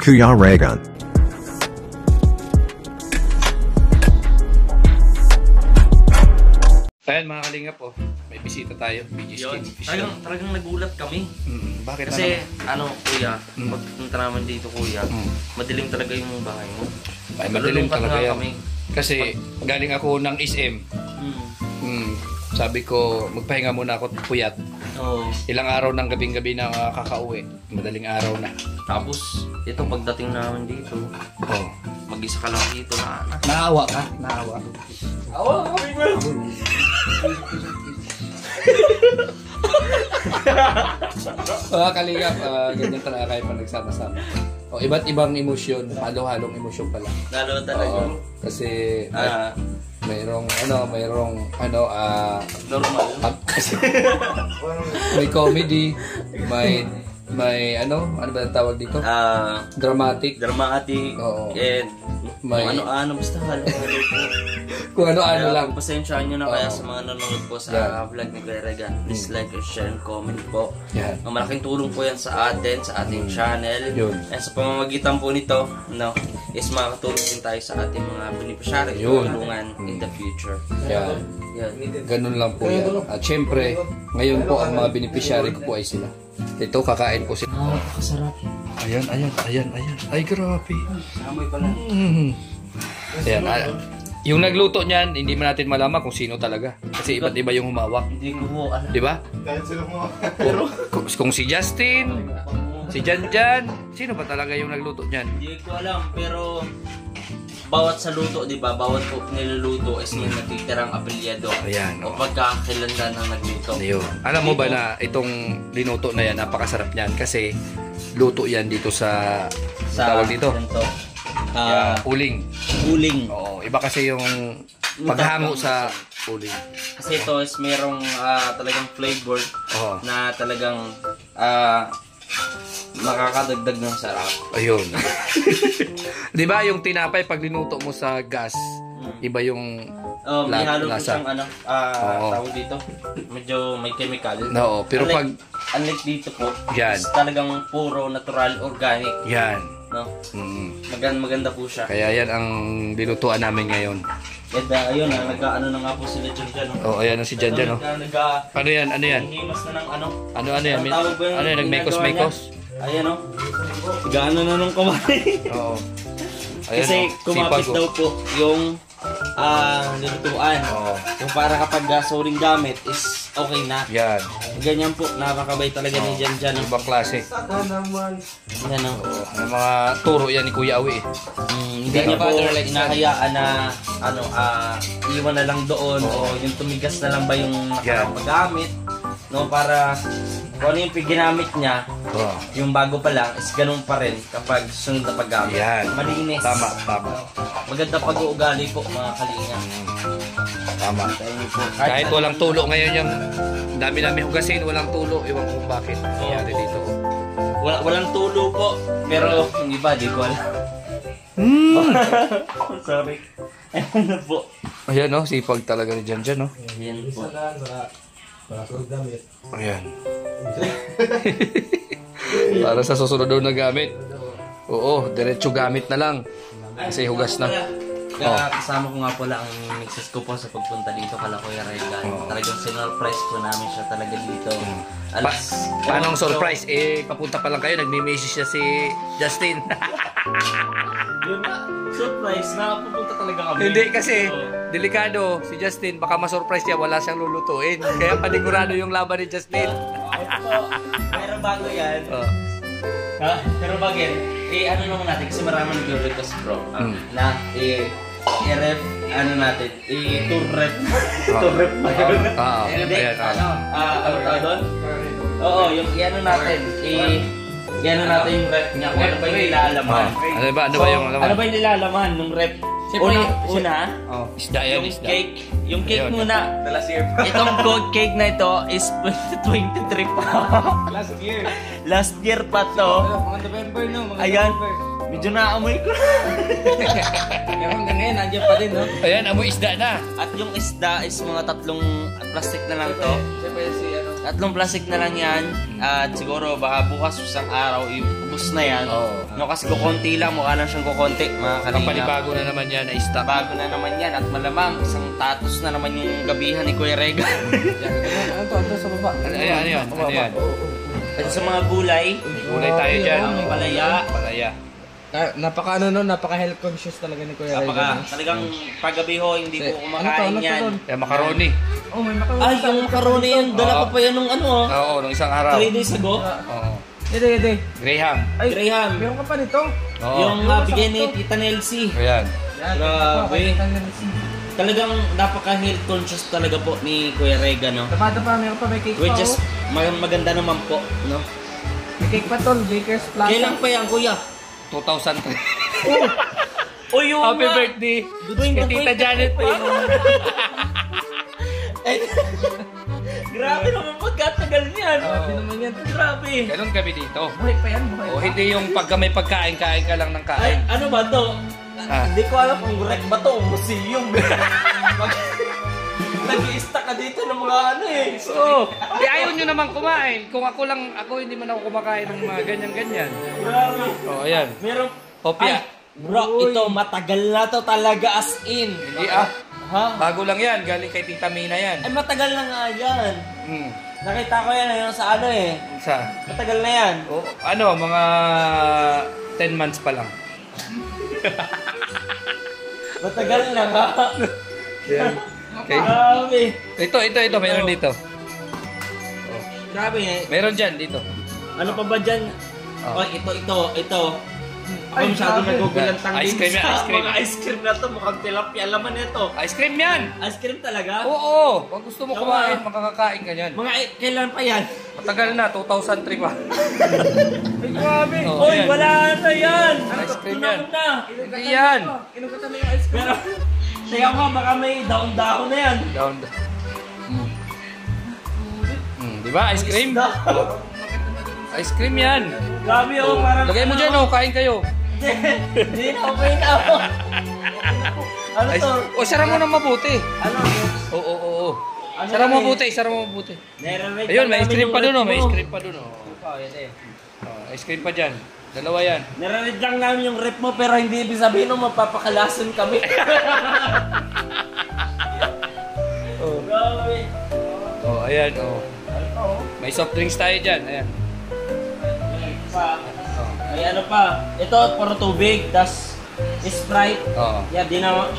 Kuya Regan. Ayan mga kalingap po, may bisita tayo, BG Skin. Talagang nagulat kami. Bakit Kasi naman? kuya, pagpunta naman dito kuya, madilim talaga yung bahay mo. Ay, madilim Nalulungkot talaga nga yan. kami. Kasi galing ako ng SM. Sabi ko, magpahinga muna ako puyat. Oo. Ilang araw ng gabing-gabi na kakauwi. Madaling araw na. Tapos, ito pagdating namin dito, Oh. mag-isa ka lang dito na Naawa ka? Naawa. Awa kami ba? Mga kalingap, ganyan talaga kayo pa nagsama-sama. O, iba't ibang emosyon, halo-halong emosyon pala. Lalo talaga. Oo, kasi mayroong Normal. kasi may comedy, may ano ba ang tawag dito? Dramatic. Dramatic. Oo. And May- ano basta halo-halo po. Kung ano-ano Kaya lang. Pasensyaan nyo na kaya Oo. sa mga nanonood po sa Yeah. vlog ni Kuya Regan. Please like and share and comment po. Yan. Ang malaking tulong po yan sa atin, sa ating channel. Yun. And sa pamamagitan po nito, is makakatulong din tayo sa ating mga beneficiary Yun. tulungan in the future. Yan. Yan. Ganun lang po yan. At syempre, ngayon po ang mga beneficiary ko po ay sila. Ito, kakain po sila. Kasarap. Ayan. Ay, grabe. Amoy pala. Ayan. Yung nagluto niyan, hindi man natin malaman kung sino talaga. Kasi iba't iba yung humawak. Hindi ko po alam. Di ba? Kung si Justin, si Janjan, sino ba talaga yung nagluto niyan? Hindi ko alam, pero bawat sa luto, di ba? Bawat po niluluto is may natitirang apelyado. Ayan, O oh. pagkakakilanlan ng nagluto. Ayun. Alam mo ba na itong linuto na yan, napakasarap niyan kasi luto yan dito sa tawag dito? Ganito. Uling. Uling. Oo, iba kasi yung paghango sa uling. Kasi ito is merong talagang flavor Oo. na talagang makakadagdag ng sarap. Ayun. 'Di ba yung tinapay pag linuto mo sa gas, iba yung May halo po lasa. siyang Oo. tawag dito. Medyo may chemical. Oo, pero Unlike dito po, Yan. is talagang puro natural, organic. yan. No? Mm. Maganda po siya. Kaya yan ang linutuan namin ngayon. And ayun nag-ano na nga po sila dyan. Oh, ayan na si Janjan, oh. Ano yan? Ano yan? Himas na ng ano. Ano yan? Ang tawag ba yung Ano yan? Nagmekos-mekos? Ayan o. Gaano na nung kamay. Oo. Ayan, Kasi oh, kumapit sipag, daw oh. po yung nilutuan. Oo. Yung para kapag suring gamit is okay na. Yan. Ganyan po, napakabay talaga ni Janjan. Ibang klase. Yan o. Ang mga turo yan ni Kuya Awi eh. Hindi niya po Father like inahayaan na iwan na lang doon o yung tumigas na lang ba yung nakapaggamit. No, para kung ano yung ginamit niya, Oh. yung bago pa lang is ganun pa rin kapag sunod na paggamit. Yan. Malinis. Tama. Maganda pag-uugali po mga kalinga. Tama. Kahit walang tulo ngayon yung dami namin hugasin, walang tulo. Iwan ko kung bakit. Nangyari dito. Walang tulo po. Pero yung iba, di ko alam. Sorry. Ano po? Ayan no, sipag talaga ni Janjan no. Ayan po. Ayan. Para sa susunod daw na gamit. Oo, diretso gamit na lang. Kasi hugas na. Kasama ko nga pala ang mixes ko po sa pagpunta dito kala Kuya Regan. Talagang sinurprise ko namin siya talaga dito. Paano ang surprise? Papunta pa lang kayo, nagme-message siya si Justin. Yun na, surprise na pupunta talaga kami. Hindi kasi, delikado. Si Justin, baka ma-surprise niya, wala siyang lulutuin. Kaya panigurado yung laban ni Justin. Pero bago yan, pero bago yan, ano naman natin, kasi maraming nag-request bro, na i-ref, natin, i-tour ref. Tour ref ba yun? Hindi, ano doon? Oo, yung i-ano natin, natin yung ref niya, kung ano ba yung nilalaman. Ano ba yung laman? Ano ba yung nilalaman nung ref? Una, Isda yan, yung isda. cake. Yung cake Ayun. muna. Last year pa. Itong gold cake na ito is 2023 pa. Last year. Last year pa to. Mga November no. Mga Ayan. November. Medyo naamoy ko. Pero hanggang ngayon, nandiyan pa din no. Ayan, amoy isda na. At yung isda is mga 3 plastic na lang to. Siyempre si ano. Tatlong plastic na lang yan. At siguro baka bukas isang araw, ubus na yan. Oo. No, kasi kukonti lang, mukha lang siyang kukonti. Mga Ang kalingap. panibago na naman yan na stock. Bago na naman yan. At malamang, isang tatos na naman yung gabihan ni Kuya Rega. Ano sa baba? Ano yan? Ano yan? At sa mga gulay, Gulay tayo dyan. ang palaya. Palaya. Napaka napaka health conscious talaga ni Kuya Rega. Talagang paggabi ho, hindi po kumakain yan. Kaya macaroni. Oh, may macaroni. Ay, yung macaroni yun, dala ko pa yan nung ano, Oo, nung isang araw. 3 days ago. Oo. Ede. Graham. Ay, Graham. meron ka pa nito. Oo. Yung bigay ni Tita Nelsie. Ayan. Grabe. Talagang napaka-health conscious talaga po ni Kuya Rega, no? Tapado pa, meron pa may cake pa. Which is, maganda naman po, no? May cake pa tol, Baker's Plaza. Kailan pa yan, Kuya? 2003. Oh, yung Happy birthday. Kay Tita Janet pa yun. Grabe naman pagkatagal niyan. Grabe naman yan. Grabe. Ganun kami dito. Buhay pa yan, buhay O pa. hindi yung pagka may pagkain, kain ka lang ng Ay, kain. ano ba to? Ah. Hindi ko alam kung correct ba to o museum. Nag-i-stack ka dito ng mga ano eh. Oo. Di ayaw nyo naman kumain. Kung ako lang, ako hindi man ako kumakain ng mga ganyan-ganyan. Grabe. O, ayan. Meron. Hopya. Ay, bro, ito matagal na to talaga as in. Hindi Ha? Bago lang yan. Galing kay Tita Mina yan. Ay, matagal na nga yan. Hmm. Nakita ko yan yung sa ano eh. Sa? Matagal na yan. O, ano, mga 10 months pa lang. Matagal na nga. Okay. Grabe. Ito. Meron dito. Grabe eh. Meron dyan, dito. Ano pa ba dyan? Oh. Oh, ito. Ako Ay, masyadong grabe. nagugulantang Ice cream yan, sa ice cream. mga ice cream na to. Mukhang tilapia laman ito. Ice cream yan! Ice cream talaga? Oo! Pag gusto mo kumain, makakakain ka yan. Kailan pa yan? Matagal na, 2003 pa. Ay, grabe. Oh, Hoy, ayan. wala na yan! Ice cream yan. Tunawin na! Hindi yan! Inugatan na yung ice cream. Pero, teka mo, baka may daon-daon na yan. Down. Di ba? Ice cream? Ice cream yan. Grabe oh, parang... Lagay mo dyan, oh. Kain kayo. Hindi na, okay na ako. Ano to? O, sara mo na mabuti. Ano? Oo. Ano Sara mo yan eh? mabuti, sara mo mabuti. Nire-rate Ayun, may namin ice cream yung pa dun, oh. rate May mo. ice cream pa dun, oh. Ice cream pa dyan. Dalawa yan. Nire-rate lang namin yung rep mo pero hindi ibig sabihin nung mapapakalasan kami. Oh. Grabe. Oh, ayan, oh. May soft drinks tayo dyan, ayan. May ano pa. Ito, puro tubig. Das Sprite. Oo. Yeah, di na...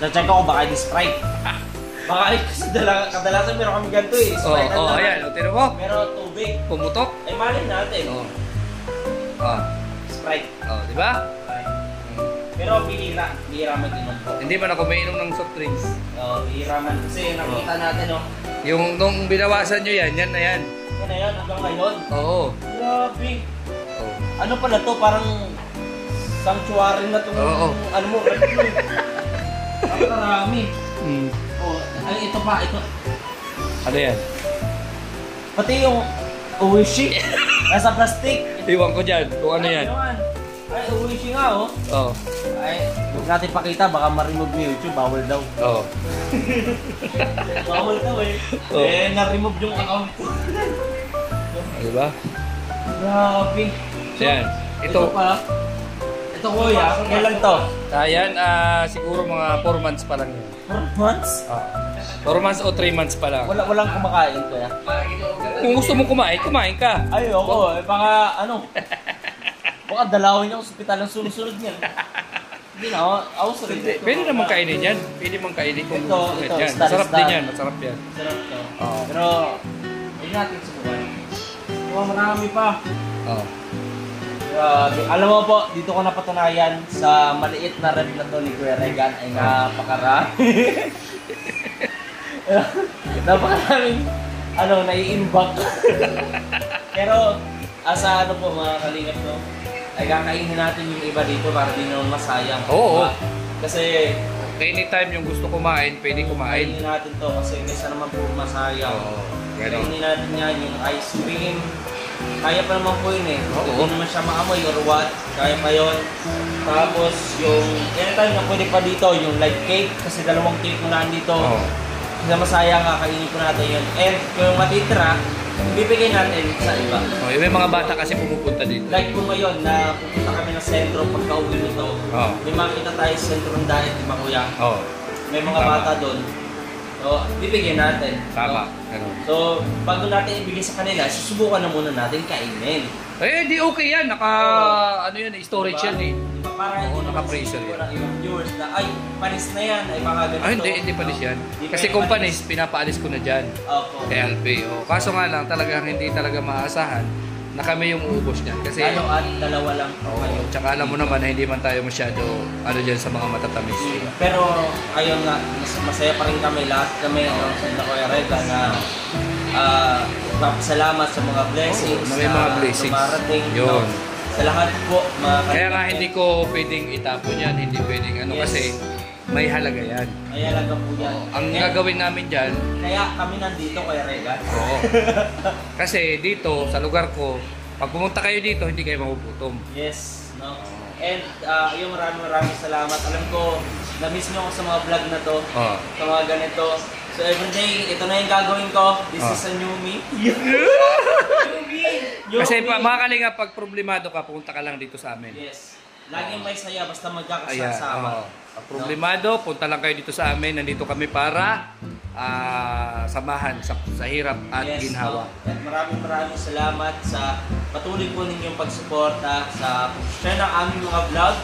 Na-check ako baka di Sprite. Baka kasi kadalasan meron kami ganito eh. Sprite Oh, ayan, oh, tino mo. Pero tubig. Pumutok. Ay, malin natin. Oh. Oh, Sprite. oh, di ba? Pero bihira. Bihira mag-inom po. Hindi man ako mainom ng soft drinks. Bihira man. Kasi nakita natin, oh. Yung nung binawasan nyo yan, yan na yan. Yan na yan, hanggang ngayon. Oo. Grabe. Oh. Ano pala to? Parang sanctuary na itong Oo. ano mo. Ang karami. Mm. Oh, ay, ito pa, ito. Ano yan? Pati yung uwishi. Nasa plastic. Iwan ko dyan kung ano yan. Ay, uwishi nga oh. Oo. Ay, huwag natin pakita, baka ma-remove ni YouTube. Bawal daw. Oo. Bawal daw eh. Oh. Eh, na-remove yung account ko. Di ba? Grabe. Yan. Ito pa. Ito kuya, kailan to? Ayan, siguro mga 4 months pa lang yan. 4 months? 4 months o 3 months pa lang. Walang kumakain kuya. Kung gusto mo kumain, kumain ka. Ay, oo. Eh, baka, ano, baka dalawin niya sa ospital ng sunod-sunod niya. Hindi na, ako sa rin. Pwede naman kainin yan. Pwede naman kainin kung Ito, gusto ito, yan. star, Masarap star. din yan. Masarap yan. Sarap to. Oo. Pero, hindi natin subukan. Marami pa. Oo. Grabe. Alam mo po, dito ko napatunayan sa maliit na rep na to ni Kuya Regan ay napakarami. Napakaraming, nai-imbak. Pero, asa ano po mga kalingap no, ay kakainin natin yung iba dito para di naman masayang. Oo. Diba? Kasi, Anytime yung gusto kumain, pwede kumain. kainin natin to kasi kaysa naman po masayang. Oo. Ganon. Kainin natin yan, yung ice cream. Kaya pa naman po yun eh. Oo. Hindi naman siya maamoy or what. Kaya pa yun. Tapos yung, anytime na pwede pa dito, yung light cake. Kasi dalawang cake mo na dito. Oo. na masaya kakainin po natin yun. And kung matitira, bibigay natin sa iba. Oh, may mga bata kasi pumupunta dito. Like po ngayon na pupunta kami ng sentro pagka-uwi nito, may makita tayo sa sentro ng diet, di ba kuya? Oh. May mga bata doon. So, bibigyan natin. Tama. So, bago natin ibigay sa kanila, susubukan na muna natin kainin. Eh, di okay yan. Ano yan, storage yan eh. Diba, para Oo, hindi naka-freezer yan. yung viewers na, ay, panis na yan, ay baka ganito. Ay, hindi panis yan. Hindi Kasi pa kung yan panis, pinapaalis ko na dyan. Opo. Kay Alpe. Oh. Kaso nga lang, talagang hindi talaga maasahan na kami yung uubos niyan. Kasi, Lalo at dalawa lang po oh, kayo. tsaka alam mo naman na hindi man tayo masyado, ano dyan, sa mga matatamis. Pero, ayun nga, masaya pa rin kami, lahat kami, sa Kuya Rega na salamat sa mga blessings Oo, may mga blessings. dumarating. Yun. Sa lahat po, mga Kaya nga hindi ko pwedeng itapon yan, hindi pwedeng ano Yes. kasi may halaga yan. Ay, alaga po yan. Ang gagawin namin dyan, Kaya kami nandito, Kuya Rega. oo. Kasi dito, sa lugar ko, pag pumunta kayo dito, hindi kayo magugutom. Yes, no? And yung maraming salamat. Alam ko, na-miss nyo ako sa mga vlog na to, Oo. sa mga ganito. So everyday, ito na yung gagawin ko. This is a new me. Kasi mga kalinga, pag problemado ka, pumunta ka lang dito sa amin. Yes. Laging may saya basta Ayan, magkakasama. oo. Pag problemado, punta lang kayo dito sa amin. Nandito kami para samahan sa hirap at ginhawa. No? At maraming salamat sa patuloy po ninyong pagsuporta sa share ng aming mga vlog.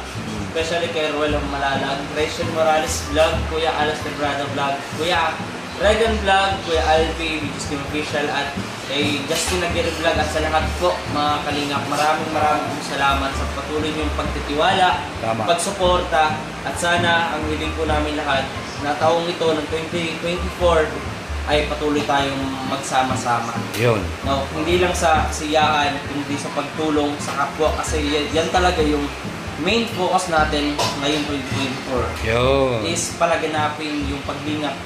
Especially kay Ruel Malalag, Rachel Morales Vlog, Kuya Alas Lebrada Vlog, Kuya Regan Vlog, Kuya Alpi, which is Official, at kay Justin Aguirre Vlog, at sa lahat po mga kalingap. Maraming salamat sa patuloy niyong pagtitiwala, Tama. pagsuporta, at sana ang hiling po namin lahat na taong ito ng 2024 ay patuloy tayong magsama-sama. Yun. No, hindi lang sa kasiyahan, kundi sa pagtulong sa kapwa, kasi yan talaga yung main focus natin ngayong 2024 Yun. is palaganapin yung paglingap,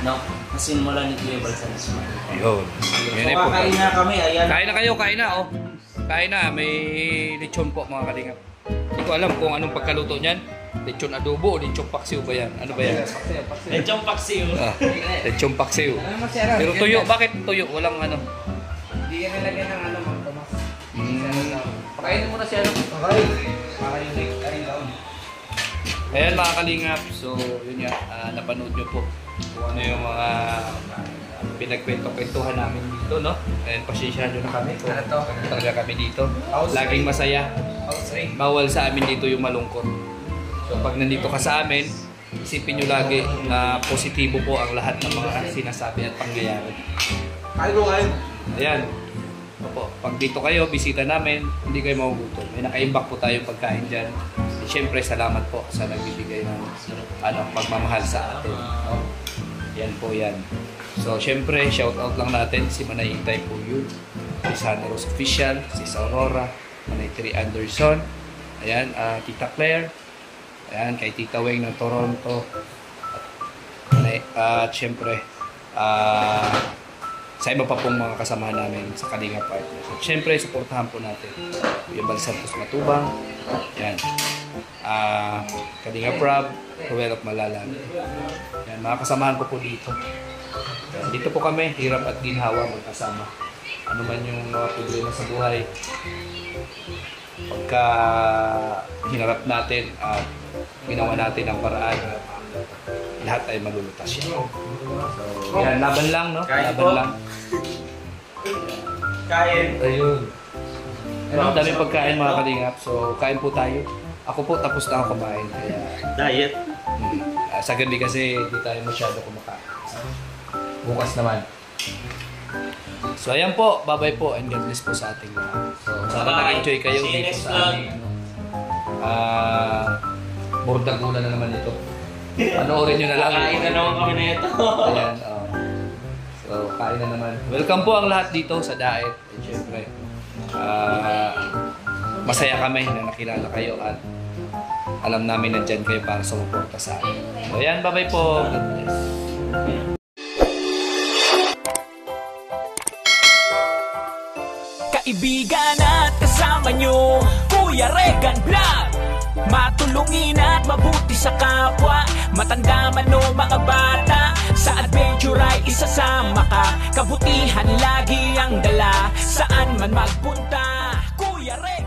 no, na sinimula ni Kuya Balsanas. Yun. So, Yan po. kakain na kami, ayan. Kain na kayo, kain na oh. Kain na, may lechon po mga kalingap. Hindi ko alam kung anong pagkaluto niyan. Lechon adobo o lechon paksiw ba yan? Ano ba yan? Lechong paksiw. Lechon paksiw. Ano masarap? Pero tuyo, bakit tuyo? Walang ano. Hindi ka nilagyan ng ano, Mang Tomas. Pakainin mo na si ano. Okay. Para yung next time down. Ayan mga kalingap, so yun nga, napanood nyo po kung ano yung mga pinagkwento-kwentuhan namin dito, no? And pasensyahan nyo na kami kung Ano to? talaga kami dito. Laging masaya. Bawal sa amin dito yung malungkot. So pag nandito ka sa amin, isipin nyo lagi na positibo po ang lahat ng mga sinasabi at pangyayari. Kain. Ayan. Opo, pag dito kayo, bisita namin, hindi kayo magugutom. May naka-imbak po tayong pagkain dyan. At syempre, salamat po sa nagbibigay ng pagmamahal sa atin. No? Yan po yan. So, syempre, shout out lang natin si Manay Itay po yun. Si Sana Rose Official, si Aurora, Manay Tri Anderson, ayan, Tita Claire, ayan, kay Tita Weng ng Toronto. At syempre, sa iba pa pong mga kasamahan namin sa Kalinga Partners. At syempre, suportahan po natin Kuya Bal Santos Matubang, yan, Kalinga Prab, Ruel of Malalag. Yan, mga kasamahan ko po dito. Yan, dito po kami, hirap at ginhawa magkasama. Ano man yung mga problema sa buhay, pagka hinarap natin at ginawa natin ang paraan, lahat ay malulutas yan. So, yan, laban lang, no? Kain Laban po. lang. Kain. Ayun. Ang daming pagkain mga kalingap. So, kain po tayo. Ako po, tapos na ako kumain. Kaya, Diet. sa gabi kasi hindi tayo masyado kumakain. Bukas naman. So, ayan po. Bye-bye po and God bless po sa ating lahat. So, sana Bye. nag-enjoy kayo See you dito next sa vlog. aming Bordagula na naman ito. Panoorin nyo na lang. Kain na naman kami na ito. Ayan, oh. So, kain na naman. Welcome po ang lahat dito sa Daet. At syempre, masaya kami na nakilala kayo at alam namin na dyan kayo para sumuporta sa akin. So, ayan, bye-bye po. God bless. Kaibigan at kasama nyo, Kuya Regan Vlog. Matulungin at mabuti sa kapwa, matanda man o mga bata. Sa adventure ay isasama ka, kabutihan lagi ang dala. Saan man magpunta, Kuya Rex.